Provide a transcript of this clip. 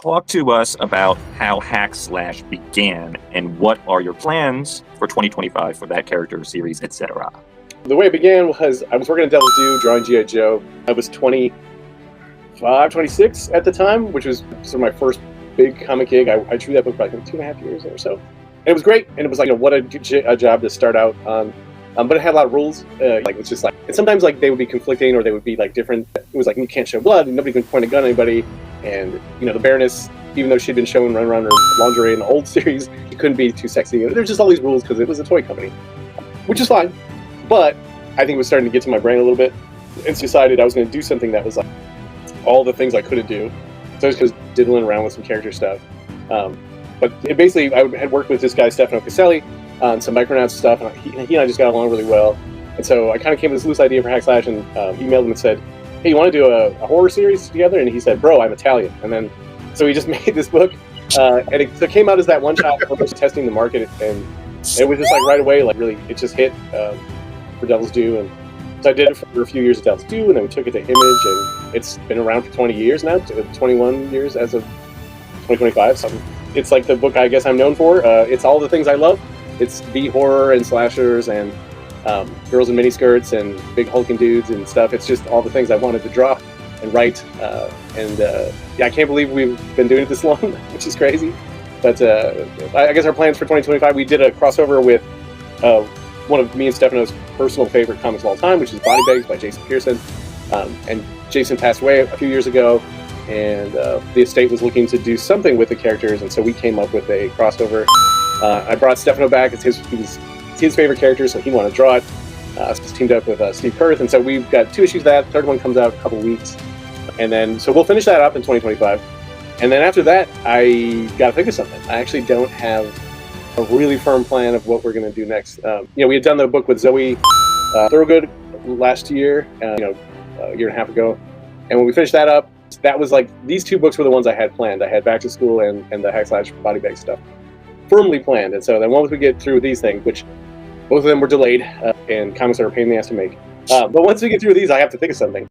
Talk to us about how Hack Slash began and what are your plans for 2025 for that character, series, etc. The way it began was I was working at Devil's Due drawing G.I. Joe. I was 25, 26 at the time, which was sort of my first big comic gig. I drew that book for like 2.5 years or so. And it was great. And it was like, what a job to start out on. But it had a lot of rules. Like it's just like, and sometimes like they would be conflicting or they would be like different. It was like, you can't show blood and nobody can point a gun at anybody. And, the Baroness, even though she'd been shown run around her lingerie in the old series, it couldn't be too sexy. There's just all these rules because it was a toy company, which is fine. But I think it was starting to get to my brain a little bit. And decided I was going to do something that was like all the things I couldn't do. So I was just diddling around with some character stuff. But basically, I had worked with this guy, Stefano Caselli, on some Micronauts stuff. And he and I just got along really well. And so I kind of came with this loose idea for Hack Slash and emailed him and said, hey, you want to do a horror series together? And he said, bro, I'm Italian. And then, so he just made this book. And it came out as that one shot for testing the market. And it was just like right away, like really, it just hit for Devil's Due. And so I did it for a few years at Devil's Due, and then we took it to Image. And it's been around for 20 years now, 21 years as of 2025. So it's like the book I guess I'm known for. It's all the things I love. It's the horror and slashers and girls in miniskirts and big hulking dudes and stuff. It's just all the things I wanted to draw and write. Yeah, I can't believe we've been doing it this long, which is crazy. But I guess our plans for 2025, we did a crossover with one of me and Stefano's personal favorite comics of all time, which is Body Bags by Jason Pearson. And Jason passed away a few years ago, and the estate was looking to do something with the characters, and so we came up with a crossover. I brought Stefano back. It's his favorite character, so he wanted to draw it. Just teamed up with Steve Kurth, and so we've got 2 issues of that. Third one comes out in a couple weeks, and then so we'll finish that up in 2025. And then after that, I got to think of something. I actually don't have a really firm plan of what we're going to do next. We had done the book with Zoe Thorogood last year, a year and a half ago, and when we finished that up, that was like these 2 books were the ones I had planned. I had Back to School and the Hack Slash Body Bag stuff firmly planned. And so then once we get through these things, which both of them were delayed, and comics are a pain in the ass to make. But once we get through these, I have to think of something.